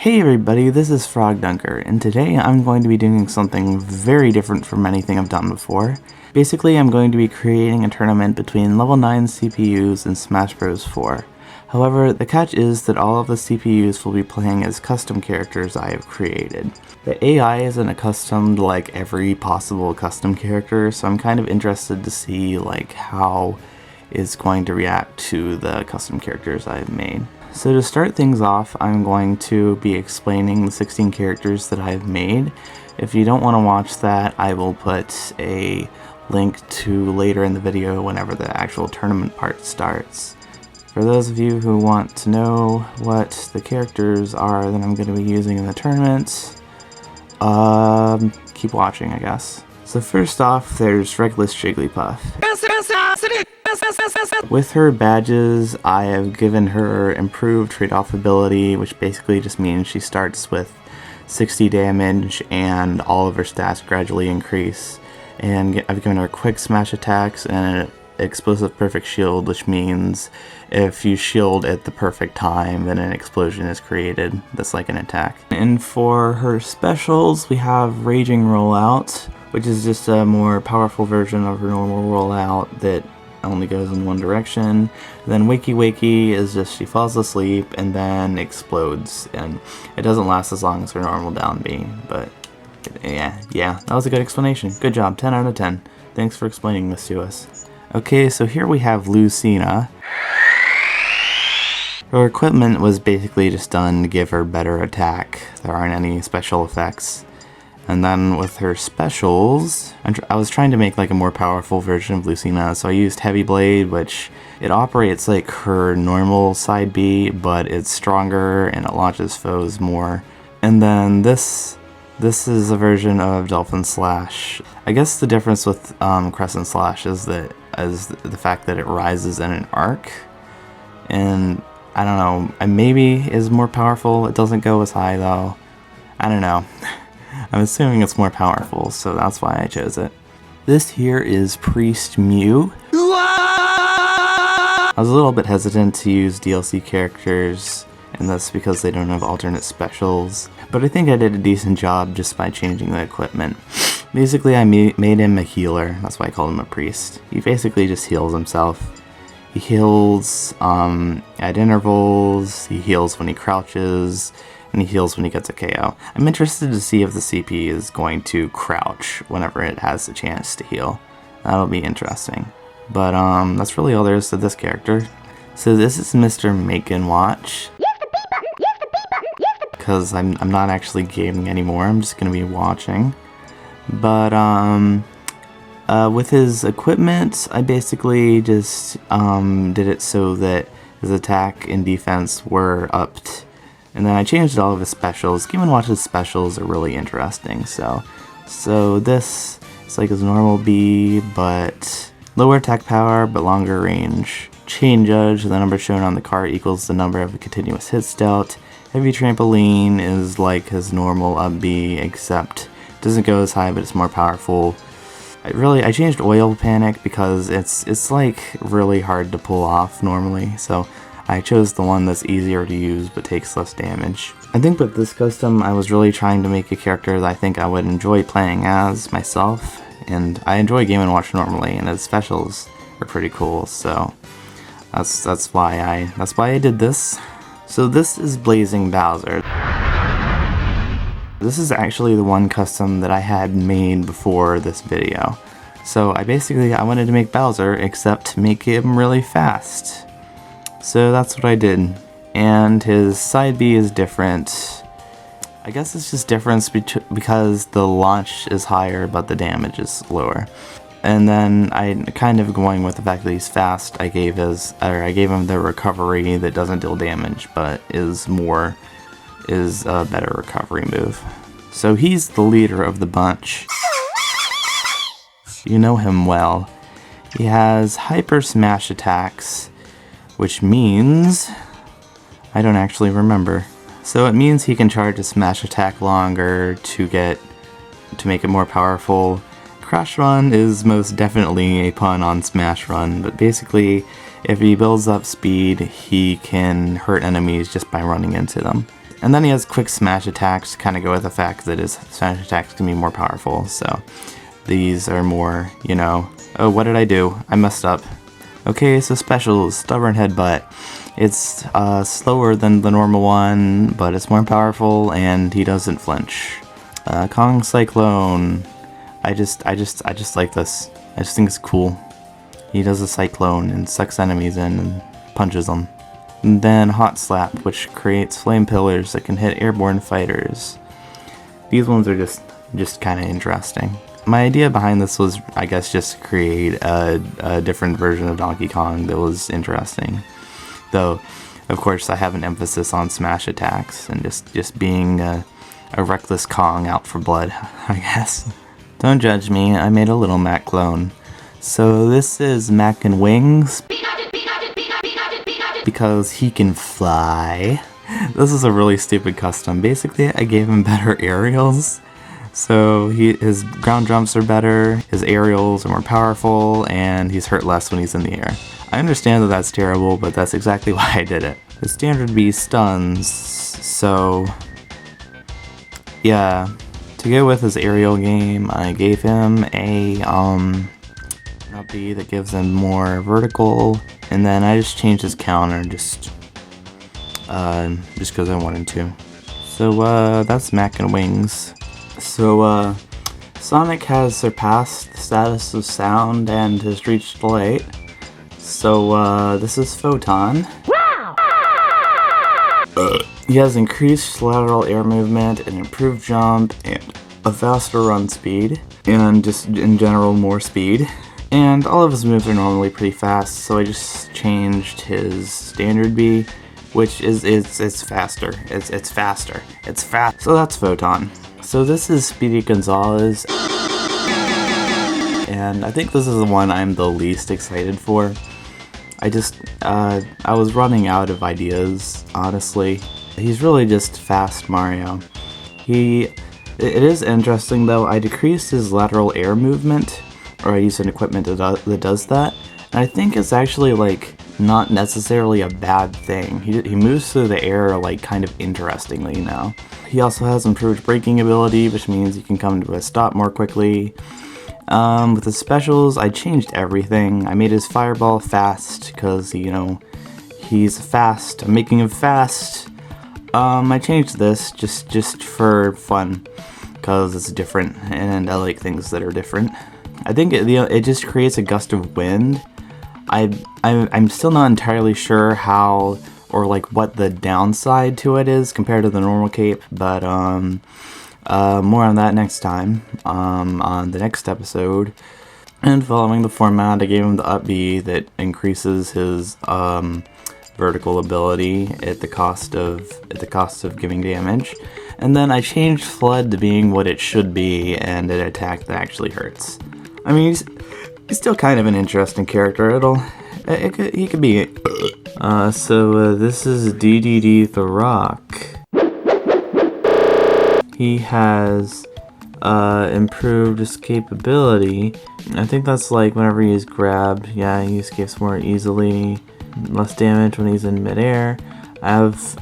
Hey everybody, this is Frog Dunker, and today I'm going to be doing something very different from anything I've done before. Basically, I'm going to be creating a tournament between level 9 CPUs and Smash Bros. 4. However, the catch is that all of the CPUs will be playing as custom characters I have created. The AI isn't accustomed to like every possible custom character, so I'm kind of interested to see like how it's going to react to the custom characters I've made. So to start things off, I'm going to be explaining the 16 characters that I've made. If you don't want to watch that, I will put a link to later in the video whenever the actual tournament part starts. For those of you who want to know what the characters are that I'm going to be using in the tournament, keep watching, I guess. So first off, there's Reckless Jigglypuff. With her badges, I have given her improved trade-off ability, which basically just means she starts with 60 damage and all of her stats gradually increase. And I've given her quick smash attacks and an explosive perfect shield, which means if you shield at the perfect time, then an explosion is created that's like an attack. And for her specials, we have Raging Rollout, which is just a more powerful version of her normal rollout that only goes in one direction. Then Wakey Wakey is just she falls asleep and then explodes, and it doesn't last as long as her normal down B, but yeah, that was a good explanation. Good job, 10 out of 10. Thanks for explaining this to us. Okay, so here we have Lucina. Her equipment was basically just done to give her better attack. There aren't any special effects. And then with her specials, I was trying to make like a more powerful version of Lucina, so I used Heavy Blade, which it operates like her normal side B, but it's stronger and it launches foes more. And then this is a version of Dolphin Slash. I guess the difference with Crescent Slash is the fact that it rises in an arc, and I don't know, maybe is more powerful. It doesn't go as high though. I don't know. I'm assuming it's more powerful, so that's why I chose it. This here is Priest Mew. I was a little bit hesitant to use DLC characters in this because they don't have alternate specials, but I think I did a decent job just by changing the equipment. Basically, I made him a healer. That's why I called him a priest. He basically just heals himself. He heals at intervals, he heals when he crouches, and he heals when he gets a KO. I'm interested to see if the CP is going to crouch whenever it has the chance to heal. That'll be interesting. But that's really all there is to this character. So this is Mr. Macon Watch. Because I'm not actually gaming anymore, I'm just going to be watching. But with his equipment, I basically just did it so that his attack and defense were upped. And then I changed all of his specials. Game & Watch's specials are really interesting. So this is like his normal B, but lower attack power, but longer range. Chain Judge, the number shown on the card equals the number of continuous hits dealt. Heavy Trampoline is like his normal up B, except it doesn't go as high, but it's more powerful. I changed Oil Panic because it's like really hard to pull off normally, so I chose the one that's easier to use but takes less damage. I think with this custom, I was really trying to make a character that I think I would enjoy playing as myself, and I enjoy Game & Watch normally, and his specials are pretty cool, so that's why I did this. So this is Blazing Bowser. This is actually the one custom that I had made before this video. So I wanted to make Bowser, except make him really fast. So that's what I did. And his side B is different. I guess it's just difference because the launch is higher but the damage is lower. And then I kind of going with the fact that he's fast, I gave him the recovery that doesn't deal damage but is a better recovery move. So he's the leader of the bunch. You know him well. He has hyper smash attacks, which means I don't actually remember. So it means he can charge a smash attack longer to make it more powerful. Crash Run is most definitely a pun on Smash Run, but basically if he builds up speed, he can hurt enemies just by running into them. And then he has quick smash attacks to kind of go with the fact that his smash attacks can be more powerful. So these are more, you know, oh, what did I do? I messed up. Okay, so special, Stubborn Headbutt. It's slower than the normal one, but it's more powerful, and he doesn't flinch. Kong Cyclone. I just like this. I just think it's cool. He does a cyclone and sucks enemies in and punches them. And then Hot Slap, which creates flame pillars that can hit airborne fighters. These ones are just kind of interesting. My idea behind this was, I guess, just to create a different version of Donkey Kong that was interesting. Though, of course, I have an emphasis on smash attacks and just being a reckless Kong out for blood, I guess. Don't judge me, I made a little Mac clone. So this is Mac and Wings, because he can fly. This is a really stupid custom. Basically, I gave him better aerials. So his ground jumps are better, his aerials are more powerful, and he's hurt less when he's in the air. I understand that that's terrible, but that's exactly why I did it. The standard B stuns, so yeah. To go with his aerial game, I gave him a up B that gives him more vertical, and then I just changed his counter just because I wanted to. So that's Mac and Wings. So Sonic has surpassed the status of sound and has reached light. So this is Photon. He has increased lateral air movement, an improved jump, and a faster run speed, and just in general more speed. And all of his moves are normally pretty fast, so I just changed his standard B, which is it's faster. It's faster. It's fast. So that's Photon. So this is Speedy Gonzalez, and I think this is the one I'm the least excited for. I was running out of ideas, honestly. He's really just fast Mario. It is interesting though, I decreased his lateral air movement, or I used an equipment that does that, and I think it's actually like not necessarily a bad thing. He moves through the air like kind of interestingly now. He also has improved braking ability, which means he can come to a stop more quickly. With his specials, I changed everything. I made his fireball fast because, you know, he's fast. I'm making him fast. I changed this just for fun because it's different and I like things that are different. I think it just creates a gust of wind. I'm still not entirely sure how or like what the downside to it is compared to the normal cape, but more on that next time, on the next episode. And following the format, I gave him the up B that increases his vertical ability at the cost of giving damage. And then I changed Flood to being what it should be and an attack that actually hurts. I mean, he's still kind of an interesting character. He could be. So this is DDD the Rock. He has improved escapability. I think that's like whenever he's grabbed, yeah, he escapes more easily, less damage when he's in midair. I've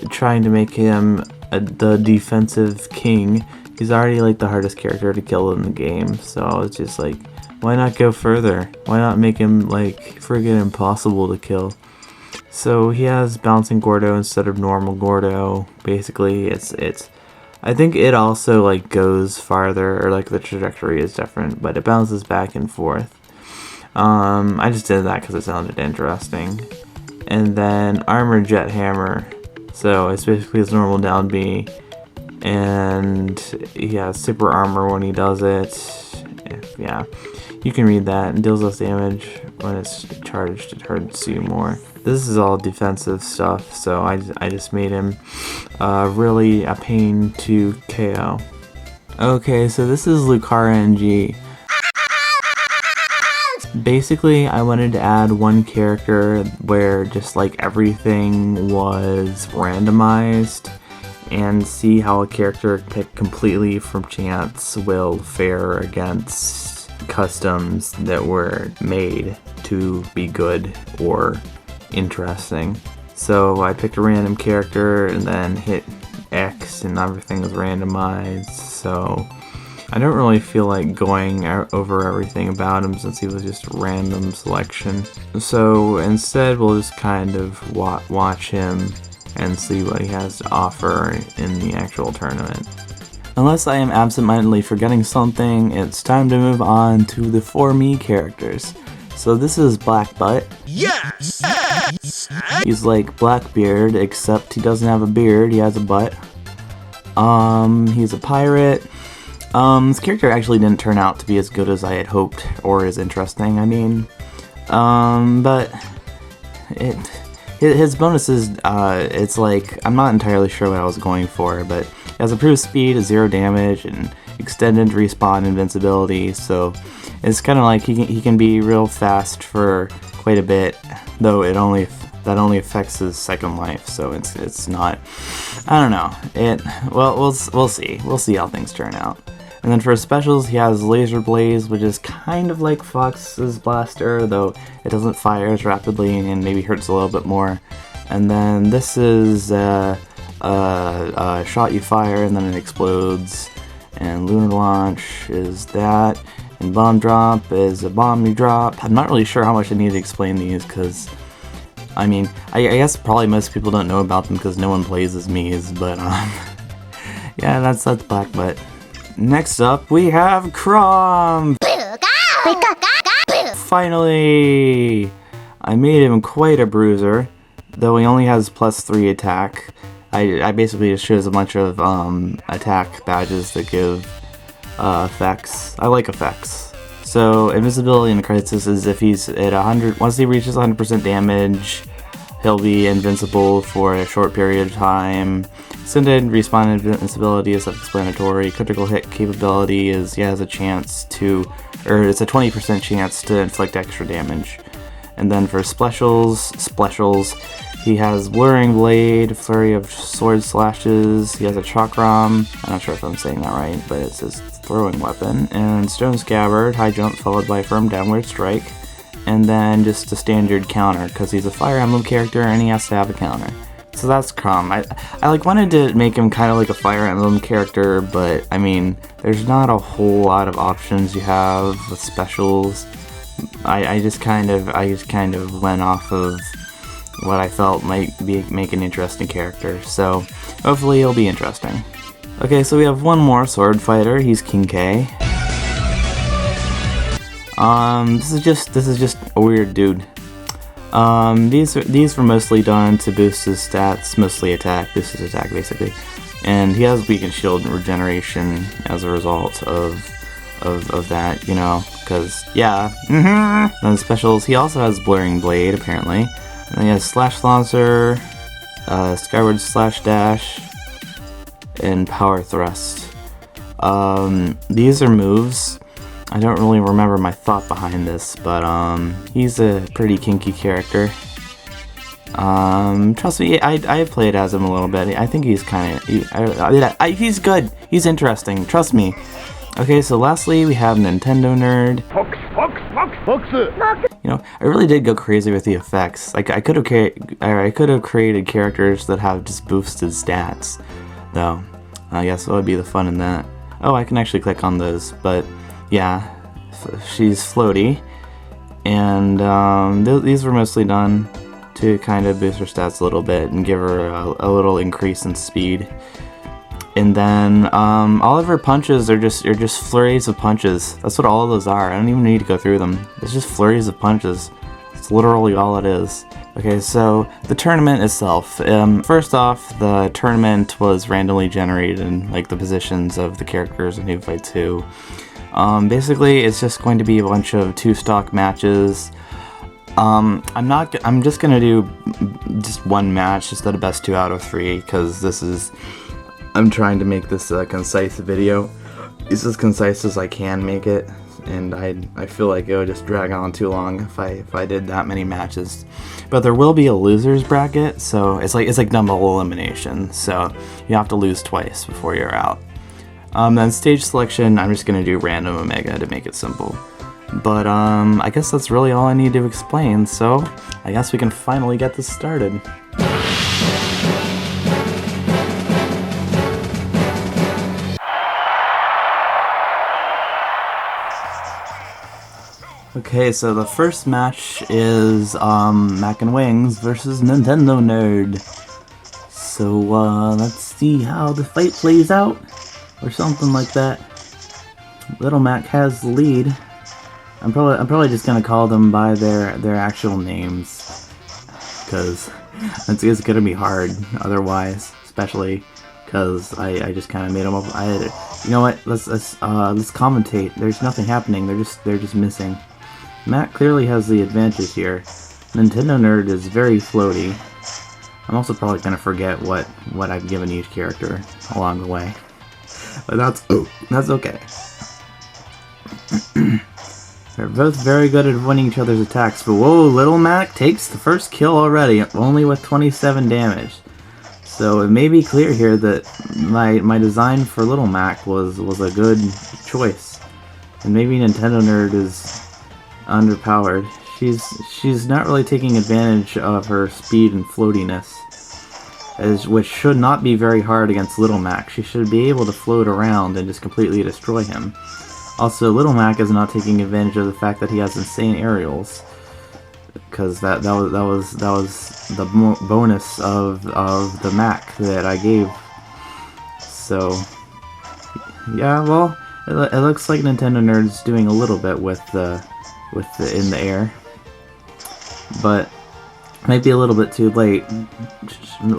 trying to make him the defensive king. He's already like the hardest character to kill in the game, so it's just like, why not go further? Why not make him like friggin' impossible to kill? So he has bouncing Gordo instead of normal Gordo. Basically, it's I think it also like goes farther, or like the trajectory is different, but it bounces back and forth. I just did that because it sounded interesting. And then Armor Jet Hammer. So it's basically his normal down B, and he has super armor when he does it. Yeah, you can read that. And deals less damage when it's charged. It hurts you more. This is all defensive stuff, so I just made him really a pain to KO. Okay, so this is Lucara NG. Basically, I wanted to add one character where just like everything was randomized and see how a character picked completely from chance will fare against customs that were made to be good or interesting. So I picked a random character and then hit X and everything was randomized. So I don't really feel like going over everything about him since he was just a random selection. So instead we'll just kind of watch him and see what he has to offer in the actual tournament. Unless I am absentmindedly forgetting something, it's time to move on to the For Me characters. So this is Black Butt. Yes! He's like Blackbeard, except he doesn't have a beard, he has a butt. He's a pirate. This character actually didn't turn out to be as good as I had hoped, or as interesting, I mean. But his bonuses, it's like, I'm not entirely sure what I was going for, but it has improved speed, 0 damage, and extended respawn invincibility, so it's kind of like he can be real fast for quite a bit, though that only affects his second life, so it's not, I don't know, we'll see how things turn out. And then for his specials, he has Laser Blaze, which is kind of like Fox's Blaster, though it doesn't fire as rapidly and maybe hurts a little bit more. And then this is Shot You Fire and then it explodes. And Lunar Launch is that. And Bomb Drop is a bomb you drop. I'm not really sure how much I need to explain these, because I mean, I guess probably most people don't know about them because no one plays as Mies, but yeah, that's Black Butt. Next up, we have Crom! Finally! I made him quite a bruiser, though he only has +3 attack. I basically just chose a bunch of attack badges that give effects. I like effects. So, invisibility in Crisis is if he's at 100, once he reaches 100% damage, he'll be invincible for a short period of time. Extended respawn invincibility is self-explanatory. Critical hit capability is he has a chance to, or it's a 20% chance to inflict extra damage. And then for specials, he has Blurring Blade, Flurry of Sword Slashes, he has a Chakram, I'm not sure if I'm saying that right, but it's his throwing weapon, and Stone Scabbard, High Jump followed by Firm Downward Strike, and then just a standard counter, because he's a Fire Emblem character and he has to have a counter. So that's Crom. I like wanted to make him kind of like a Fire Emblem character, but I mean, there's not a whole lot of options you have with specials. I just kind of went off of what I felt might make an interesting character. So hopefully he'll be interesting. Okay, so we have one more sword fighter. He's King K. This is just a weird dude. These were mostly done to boost his stats, mostly boost his attack basically, and he has weakened shield regeneration as a result of that, you know, because yeah. And specials, he also has Blurring Blade apparently, and he has Slash Lancer, Skyward Slash Dash, and Power Thrust. These are moves. I don't really remember my thought behind this, but he's a pretty kinky character. Trust me, I played as him a little bit. I think he's he's good. He's interesting. Trust me. Okay, so lastly we have Nintendo Nerd. You know, I really did go crazy with the effects. Like I could have created characters that have just boosted stats, though. I guess what would be the fun in that? Oh, I can actually click on those, but. Yeah, she's floaty, and these were mostly done to kind of boost her stats a little bit and give her a little increase in speed. And then all of her punches are just flurries of punches. That's what all of those are. I don't even need to go through them. It's just flurries of punches. It's literally all it is. Okay, so the tournament itself. First off, the tournament was randomly generated, like the positions of the characters in New Fight 2. Basically, it's just going to be a bunch of 2-stock matches. I'm just gonna do just one match, just the best 2 out of 3, because I'm trying to make this a concise video. It's as concise as I can make it, and I feel like it would just drag on too long if I did that many matches. But there will be a losers bracket, so it's like double elimination, so you have to lose twice before you're out. Then stage selection, I'm just going to do random Omega to make it simple. But I guess that's really all I need to explain, so I guess we can finally get this started. Okay, so the first match is Mac and Wings versus Nintendo Nerd. So let's see how the fight plays out, or something like that. Little Mac has the lead. I'm probably just gonna call them by their actual names, because it's gonna be hard otherwise, especially because I just kind of made them up. You know what? Let's commentate. There's nothing happening. They're just missing. Matt clearly has the advantage here. Nintendo Nerd is very floaty. I'm also probably gonna forget what I've given each character along the way, but that's okay. They're both very good at winning each other's attacks, but whoa, Little Mac takes the first kill already, only with 27 damage. So it may be clear here that my design for Little Mac was a good choice, and maybe Nintendo Nerd is underpowered. She's not really taking advantage of her speed and floatiness, which should not be very hard against Little Mac. She should be able to float around and just completely destroy him. Also, Little Mac is not taking advantage of the fact that he has insane aerials, because that was the bonus of the Mac that I gave. So yeah, well, it looks like Nintendo Nerd's doing a little bit with the in the air, but might be a little bit too late.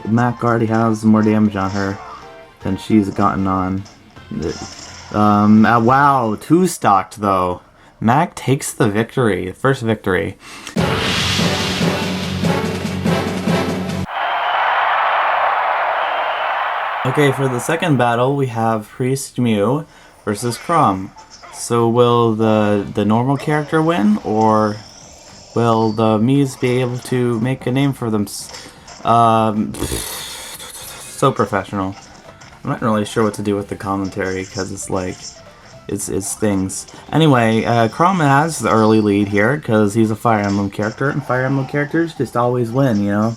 Mac already has more damage on her than she's gotten on. Wow, 2-stocked though. Mac takes the victory, the first victory. Okay, for the second battle, we have Priest Mew versus Crom. So will the normal character win, or will the Mews be able to make a name for them? So professional. I'm not really sure what to do with the commentary, because it's like, it's things. Anyway, Crom has the early lead here, because he's a Fire Emblem character, and Fire Emblem characters just always win, you know?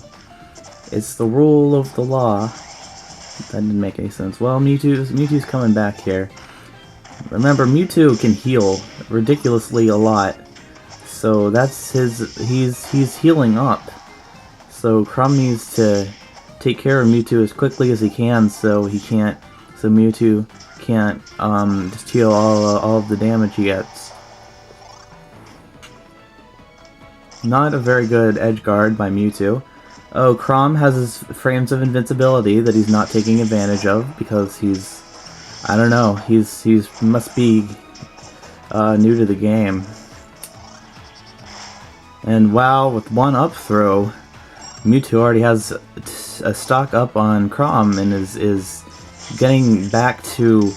It's the rule of the law. That didn't make any sense. Well, Mewtwo's coming back here. Remember, Mewtwo can heal ridiculously a lot, so that's he's healing up. So Crom needs to take care of Mewtwo as quickly as he can, so Mewtwo can't just heal all of the damage he gets. Not a very good edge guard by Mewtwo. Oh, Crom has his frames of invincibility that he's not taking advantage of because he's, I don't know, he's must be new to the game. And wow, with one up throw, Mewtwo already has a stock up on Crom and is getting back to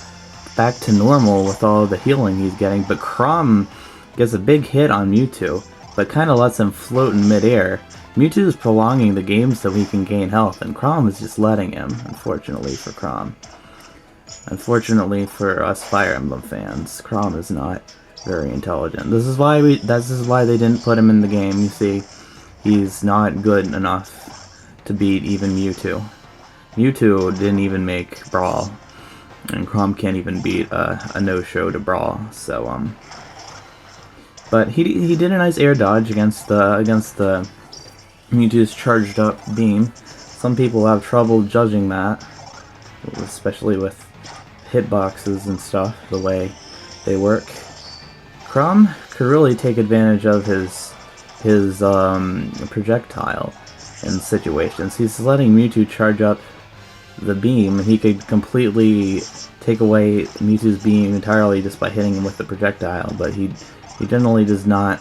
normal with all the healing he's getting. But Crom gets a big hit on Mewtwo, but kind of lets him float in midair. Mewtwo is prolonging the game so he can gain health, and Crom is just letting him, unfortunately for Crom. Unfortunately for us Fire Emblem fans, Crom is not very intelligent. This is why they didn't put him in the game. You see, he's not good enough to beat even Mewtwo. Mewtwo didn't even make Brawl, and Crom can't even beat a no-show to Brawl. So but he did a nice air dodge against the Mewtwo's charged up beam. Some people have trouble judging that, especially with hitboxes and stuff, the way they work. Crom could really take advantage of his projectile in situations. He's letting Mewtwo charge up the beam, and he could completely take away Mewtwo's beam entirely just by hitting him with the projectile, but he generally does not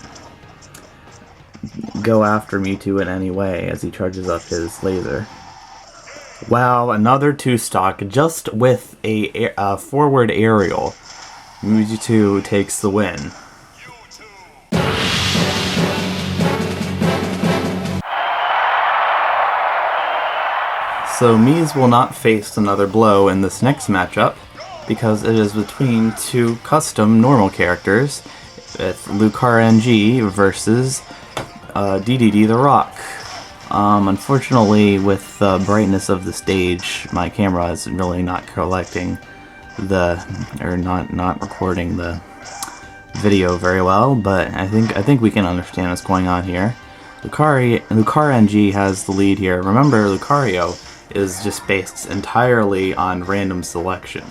go after Mewtwo in any way as he charges up his laser. Wow, another 2-stock just with a forward aerial. Mewtwo takes the win. So Mies will not face another blow in this next matchup because it is between two custom normal characters. It's Lucario NG versus DDD the Rock. Unfortunately, with the brightness of the stage, my camera is really not collecting not recording the video very well, but I think we can understand what's going on here. Lucario NG has the lead here. Remember, Lucario is just based entirely on random selection,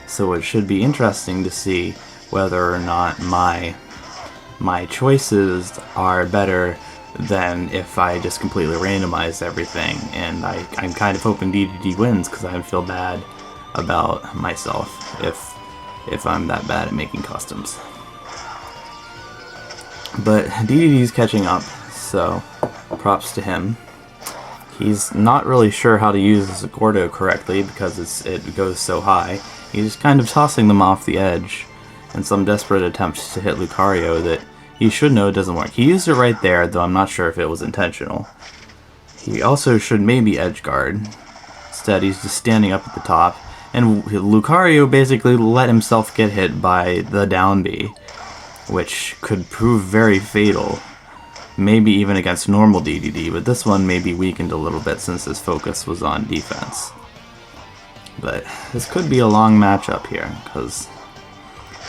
so it should be interesting to see whether or not my choices are better than if I just completely randomized everything. And I'm kind of hoping DDD wins because I feel bad about myself if I'm that bad at making customs. But DDD's catching up, so props to him. He's not really sure how to use this Gordo correctly because it goes so high. He's just kind of tossing them off the edge in some desperate attempts to hit Lucario that he should know doesn't work. He used it right there, though I'm not sure if it was intentional. He also should maybe edge guard. Instead, he's just standing up at the top, and Lucario basically let himself get hit by the down B, which could prove very fatal. Maybe even against normal DDD, but this one may be weakened a little bit since his focus was on defense. But this could be a long matchup here, because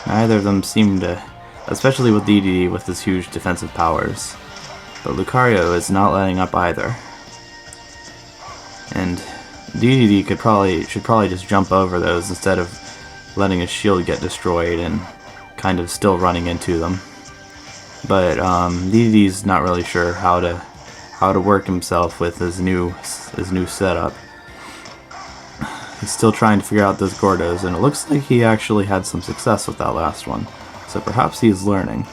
neither of them seem to, especially with DDD with his huge defensive powers. But Lucario is not letting up either. And DDD should probably just jump over those instead of letting his shield get destroyed and kind of still running into them. But DDD's not really sure how to work himself with his new setup. He's still trying to figure out those Gordos, and it looks like he actually had some success with that last one. So perhaps he's learning.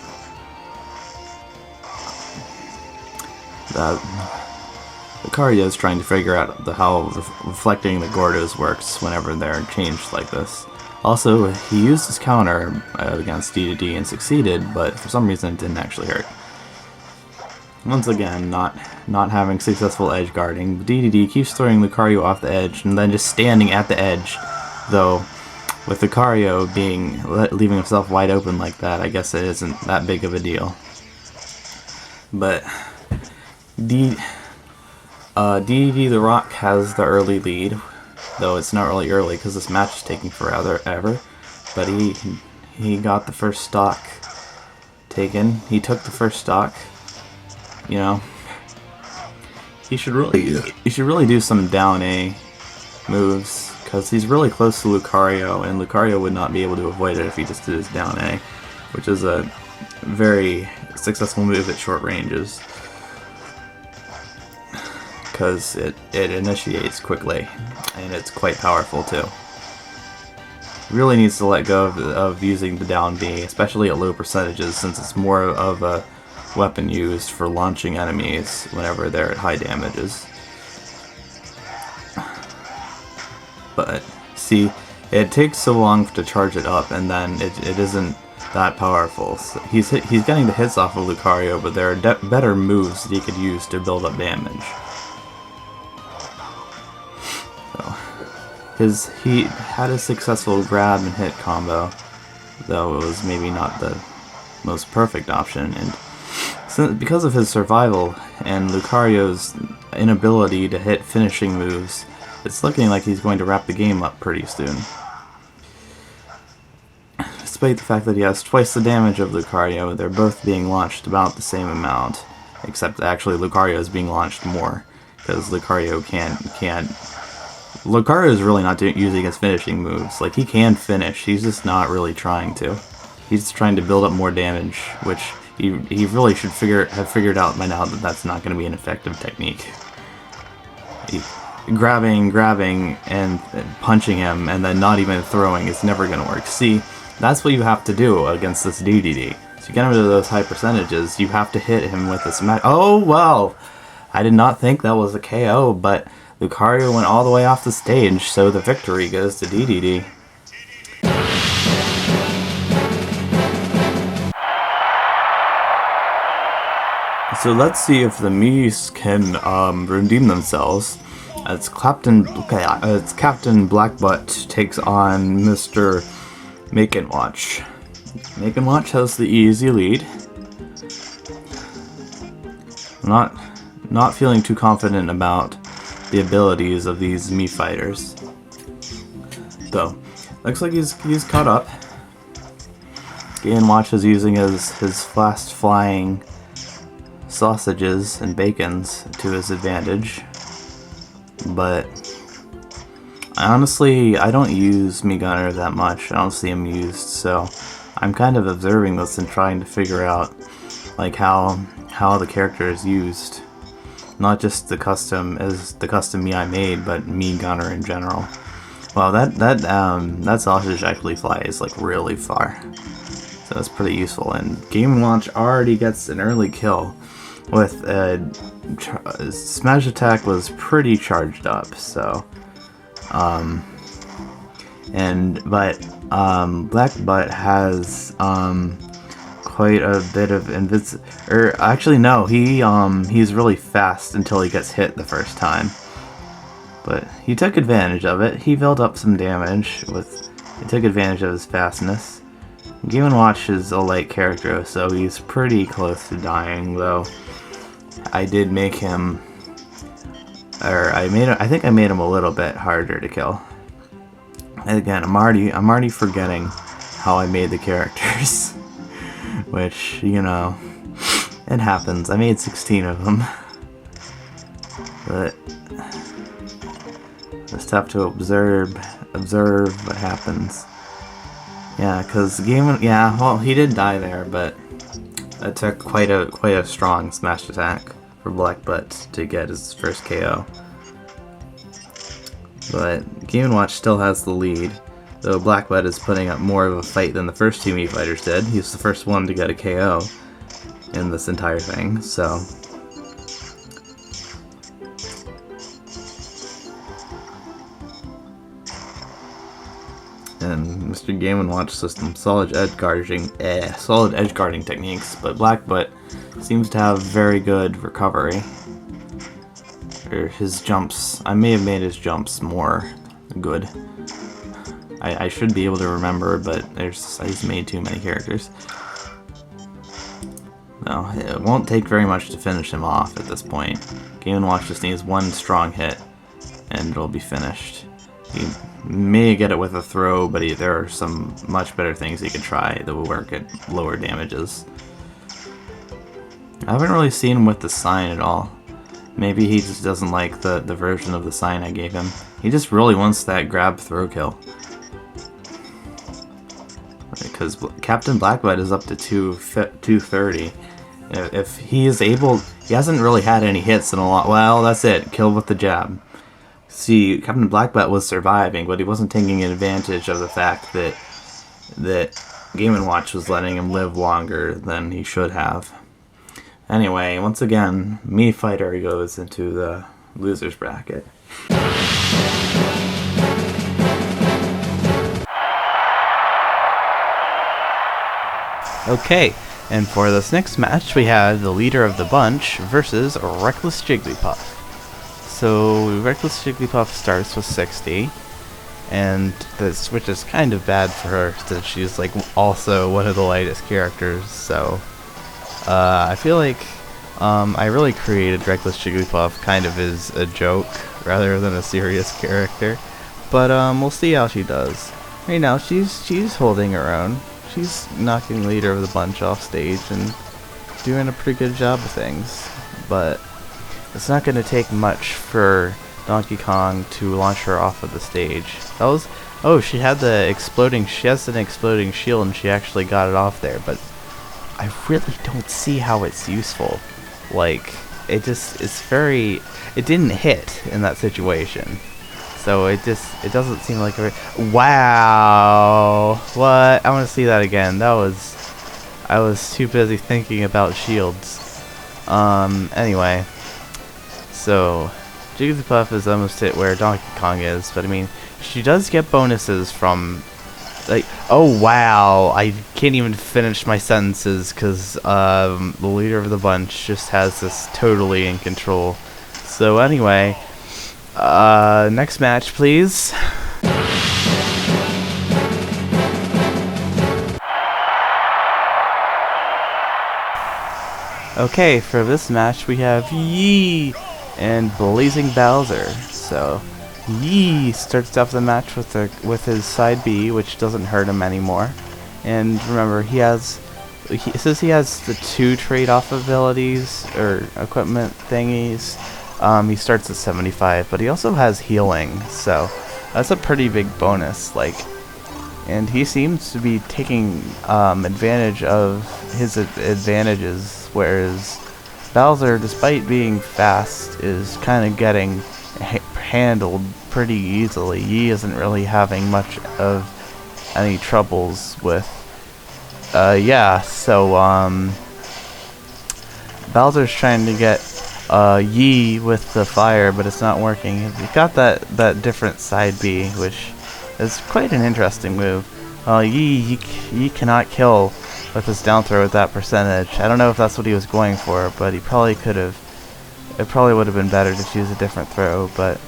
Lucario is trying to figure out how reflecting the Gordos works whenever they're changed like this. Also, he used his counter against DDD and succeeded, but for some reason it didn't actually hurt. Once again, not having successful edge guarding, DDD keeps throwing Lucario off the edge and then just standing at the edge, though with Lucario leaving himself wide open like that, I guess it isn't that big of a deal. But DDD the Rock has the early lead, though it's not really early because this match is taking forever. But he got the first stock taken. He took the first stock. You know, he should really do some down A moves because he's really close to Lucario, and Lucario would not be able to avoid it if he just did his down A, which is a very successful move at short ranges because it initiates quickly and it's quite powerful too. He really needs to let go of using the down B, especially at low percentages, since it's more of a weapon used for launching enemies whenever they're at high damages. But see, it takes so long to charge it up, and then it isn't that powerful. So he's getting the hits off of Lucario, but there are better moves that he could use to build up damage. So he had a successful grab and hit combo, though it was maybe not the most perfect option, and because of his survival and Lucario's inability to hit finishing moves, it's looking like he's going to wrap the game up pretty soon. Despite the fact that he has twice the damage of Lucario, they're both being launched about the same amount, except actually Lucario is being launched more, because Lucario Lucario is really not using his finishing moves. Like, he can finish, he's just not really trying to. He's trying to build up more damage, which he really should have figured out by now that that's not going to be an effective technique. Grabbing and punching him and then not even throwing is never going to work. See, that's what you have to do against this DDD. So you get him to those high percentages, you have to hit him with this oh, well! I did not think that was a KO, but Lucario went all the way off the stage, so the victory goes to DDD. So let's see if the Mies can redeem themselves. It's Captain Blackbutt takes on Mr. Make-and-Watch. Make-and-Watch has the easy lead. Not feeling too confident about the abilities of these Mii fighters, though. Looks like he's caught up. Game & Watch is using his fast flying sausages and bacons to his advantage. But honestly, I don't use Mii Gunner that much. I don't see him used, so I'm kind of observing this and trying to figure out like how the character is used. Not just the custom Mii I made, but Mii Gunner in general. Wow, that sausage actually flies like really far, so that's pretty useful. And Game & Watch already gets an early kill with smash attack was pretty charged up. So, Black Butt has quite a bit of actually no, he's really fast until he gets hit the first time. But he took advantage of it. He built up some damage he took advantage of his fastness. Game & Watch is a light character, so he's pretty close to dying, though. I did make him, I think I made him a little bit harder to kill. And again, I'm already forgetting how I made the characters. Which, you know, it happens. I made 16 of them. But it's tough to observe what happens. Yeah, because well, he did die there, but it took quite a strong smash attack for Black Butt to get his first KO. But Game & Watch still has the lead, though Black Butt is putting up more of a fight than the first two Mii fighters did. He was the first one to get a KO in this entire thing, so. And Mr. Game & Watch system, solid edge guarding techniques, but Black Butt seems to have very good recovery. Or his jumps, I may have made his jumps more good. I should be able to remember, but I just made too many characters. No, it won't take very much to finish him off at this point. Game & Watch just needs one strong hit, and it'll be finished. He may get it with a throw, but there are some much better things he could try that will work at lower damages. I haven't really seen him with the sign at all. Maybe he just doesn't like the version of the sign I gave him. He just really wants that grab throw kill. Because Captain Black Butt is up to 230. If he is able, he hasn't really had any hits in a lot. Well, that's it. Kill with the jab. See, Captain Black Butt was surviving, but he wasn't taking advantage of the fact that Game & Watch was letting him live longer than he should have. Anyway, once again, Mii Fighter goes into the losers bracket. Okay, and for this next match, we have the leader of the bunch versus Reckless Jigglypuff. So Reckless Jigglypuff starts with 60, and this, which is kind of bad for her since she's like also one of the lightest characters. So I feel like I really created Reckless Jigglypuff kind of as a joke rather than a serious character. But we'll see how she does. Right now she's holding her own. She's knocking the leader of the bunch off stage and doing a pretty good job of things. But it's not going to take much for Donkey Kong to launch her off of the stage. That was, oh, she has an exploding shield and she actually got it off there, but I really don't see how it's useful. Like, it didn't hit in that situation. So it doesn't seem like wow, what? I want to see that again. I was too busy thinking about shields. Anyway, so Jigglypuff is almost at where Donkey Kong is, but I mean, she does get bonuses from, like, oh wow, I can't even finish my sentences because the leader of the bunch just has this totally in control. So anyway, next match, please. Okay, for this match we have Yee and Blazing Bowser. So Yee starts off the match with his side B, which doesn't hurt him anymore. And remember, he says he has the 2 trade-off abilities or equipment thingies. He starts at 75, but he also has healing, so that's a pretty big bonus. Like, and he seems to be taking advantage of his advantages, whereas Bowser, despite being fast, is kind of getting handled pretty easily. He isn't really having much of any troubles with. Yeah, so Bowser's trying to get Yi with the fire, but it's not working. He's got that different side B, which is quite an interesting move. Yi cannot kill with his down throw at that percentage. I don't know if that's what he was going for, but he probably could have. It probably would have been better to choose a different throw, but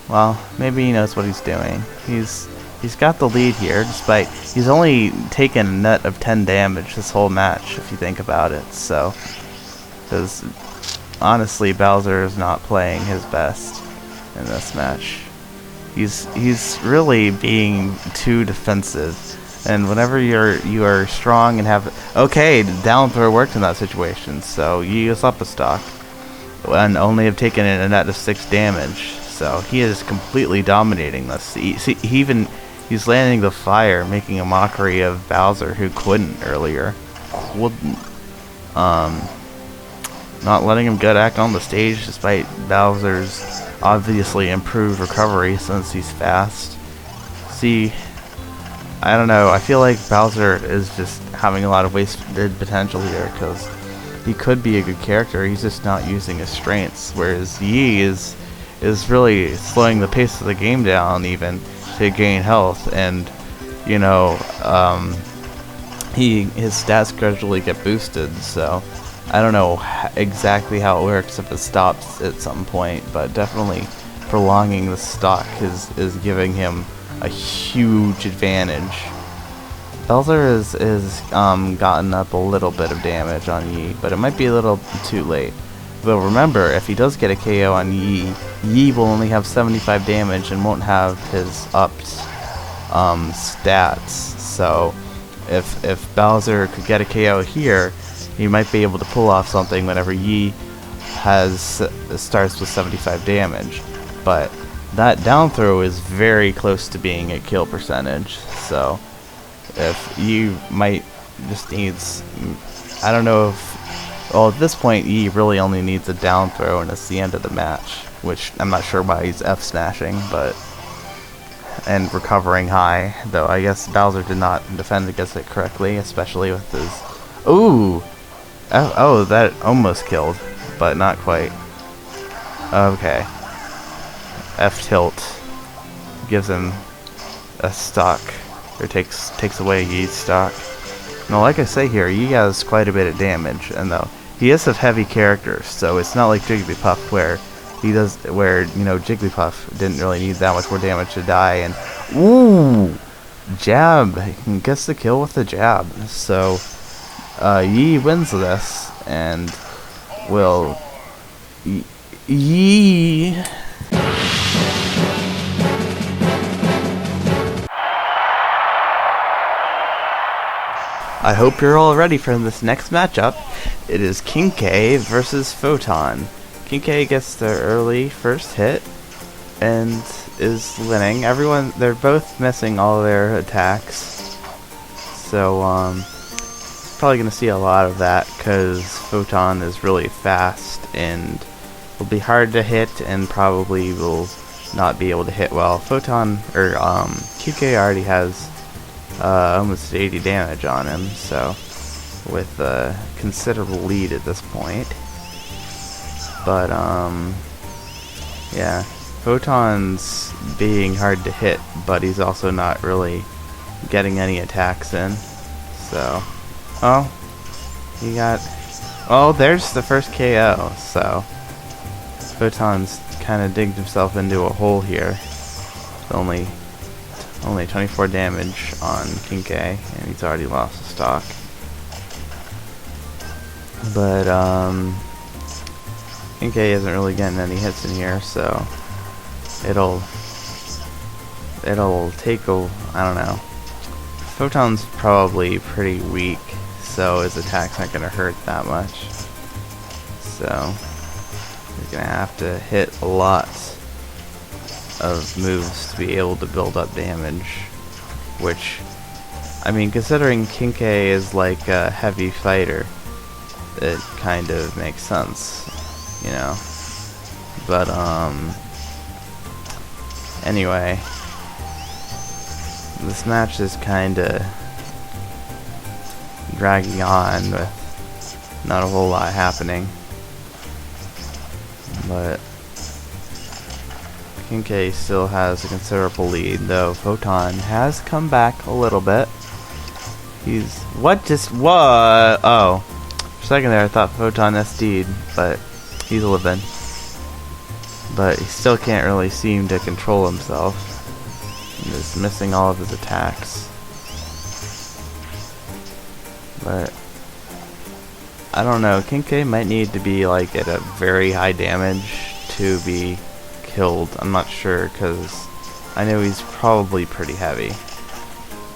well, maybe he knows what he's doing. He's got the lead here, despite he's only taken a net of 10 damage this whole match, if you think about it. So, because honestly, Bowser is not playing his best in this match. He's really being too defensive, and whenever you are strong and have down throw worked in that situation, so you use up a stock and only have taken in a net of 6 damage. So he is completely dominating this. He's landing the fire, making a mockery of Bowser, who couldn't earlier. Not letting him get back on the stage despite Bowser's obviously improved recovery since he's fast. See, I don't know. I feel like Bowser is just having a lot of wasted potential here because he could be a good character. He's just not using his strengths, whereas Yi is really slowing the pace of the game down even to gain health, and you know, his stats gradually get boosted. So I don't know exactly how it works if it stops at some point, but definitely prolonging the stock is giving him a huge advantage. Bowser is gotten up a little bit of damage on Yi, but it might be a little too late. But remember, if he does get a KO on Yi, Yi will only have 75 damage and won't have his upped stats. So if Bowser could get a KO here, he might be able to pull off something whenever Yi starts with 75 damage. But that down throw is very close to being a kill percentage. So if Yi might just needs, I don't know if. Well, at this point, Yi really only needs a down throw, and it's the end of the match, which I'm not sure why he's F-smashing, and recovering high, though I guess Bowser did not defend against it correctly, especially with his... Ooh! Oh, that almost killed, but not quite. Okay. F-tilt gives him a stock, or takes away Yi's stock. Now, like I say here, Yi has quite a bit of damage, and though he is a heavy character, so it's not like Jigglypuff where Jigglypuff didn't really need that much more damage to die. And ooh, jab, he gets the kill with the jab. So Yi wins this, and will Yi. I hope you're all ready for this next matchup. It is King K versus Photon. King K gets the early first hit and is winning. They're both missing all their attacks. So, probably going to see a lot of that because Photon is really fast and will be hard to hit and probably will not be able to hit well. King K already has almost 80 damage on him, so with a considerable lead at this point. But yeah, Photon's being hard to hit, but he's also not really getting any attacks in. So, there's the first KO. So Photon's kind of digged himself into a hole here. Only 24 damage on King K, and he's already lost the stock. But King K isn't really getting any hits in here, so it'll take Photon's probably pretty weak, so his attack's not gonna hurt that much. So he's gonna have to hit a lot of moves to be able to build up damage, which, I mean, considering Kinkei is like a heavy fighter, it kind of makes sense, you know. But anyway, this match is kinda dragging on with not a whole lot happening, but Kinkei still has a considerable lead, though Photon has come back a little bit. He's... what? Oh. For a second there I thought Photon SD'd, but he's living. But he still can't really seem to control himself. He's missing all of his attacks. But I don't know, Kinkei might need to be like at a very high damage to be killed. I'm not sure, because I know he's probably pretty heavy.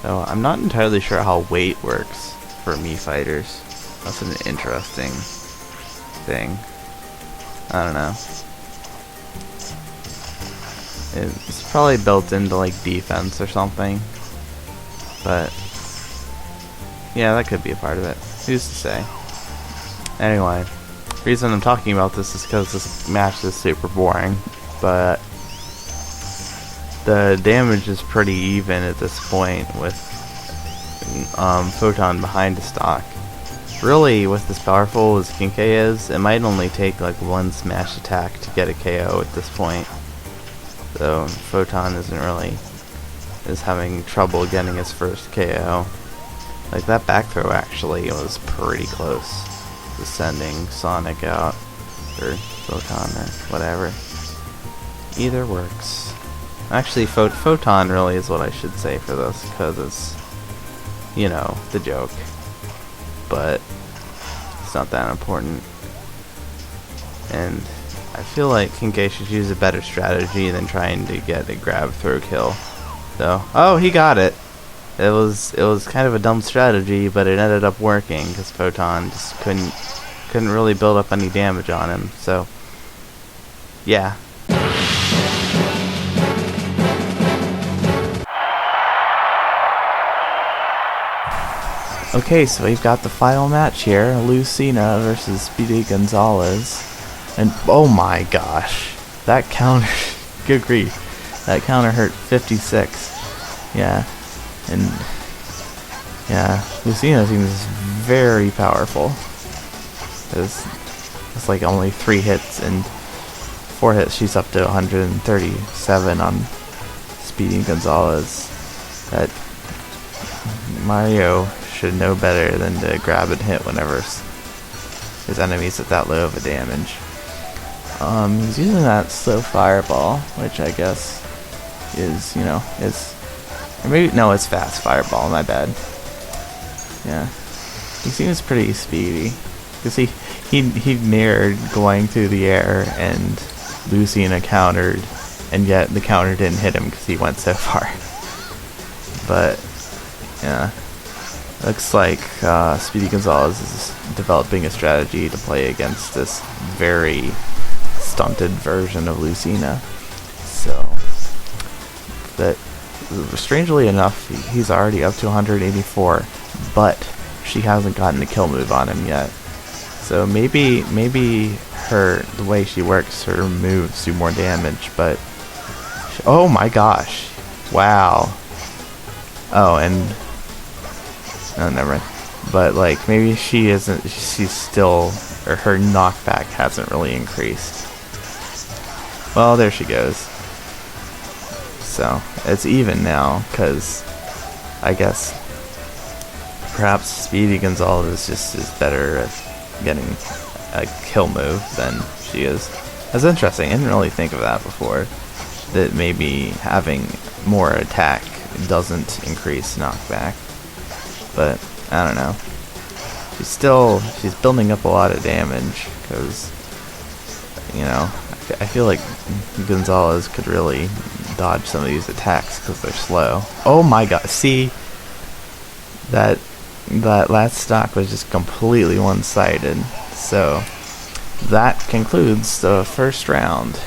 So I'm not entirely sure how weight works for Mii fighters. That's an interesting thing. I don't know. It's probably built into like defense or something. But yeah, that could be a part of it. Who's to say? Anyway, the reason I'm talking about this is because this match is super boring, but the damage is pretty even at this point with Photon behind the stock. Really, with as powerful as Kinkei is, it might only take like one smash attack to get a KO at this point. So Photon is having trouble getting his first KO. Like that back throw actually was pretty close to sending Sonic out, or Photon, or whatever. Either works. Actually, Photon really is what I should say for this, because it's, you know, the joke. But it's not that important. And I feel like Kinkei should use a better strategy than trying to get a grab throw kill. So, oh, he got it. It was kind of a dumb strategy, but it ended up working because Photon just couldn't really build up any damage on him. So, yeah. Okay, so we've got the final match here, Lucina versus Speedy Gonzalez. And oh my gosh, that counter, good grief, that counter hurt 56. Yeah, and yeah, Lucina seems very powerful. It's like only 3 hits, and 4 hits she's up to 137 on Speedy Gonzalez. That Mario should know better than to grab and hit whenever his enemy's at that low of a damage. He's using that slow fireball, which I guess is, you know, or maybe, no, it's fast fireball, my bad. Yeah. He seems pretty speedy. Because he mirrored going through the air, and Lucina countered, and yet the counter didn't hit him because he went so far. But, yeah. Looks like Speedy Gonzalez is developing a strategy to play against this very stunted version of Lucina. So, but strangely enough, he's already up to 184, but she hasn't gotten a kill move on him yet. So maybe the way she works, her moves do more damage, but oh my gosh, wow. Oh, and oh, never mind. But like maybe she's still, or her knockback hasn't really increased. Well, there she goes. So it's even now, because I guess perhaps Speedy Gonzalez just is better at getting a kill move than she is. That's interesting. I didn't really think of that before. That maybe having more attack doesn't increase knockback. But I don't know. She's building up a lot of damage, because, you know, I feel like Gonzalez could really dodge some of these attacks because they're slow. Oh my god, see? that that last stock was just completely one-sided. So that concludes the first round.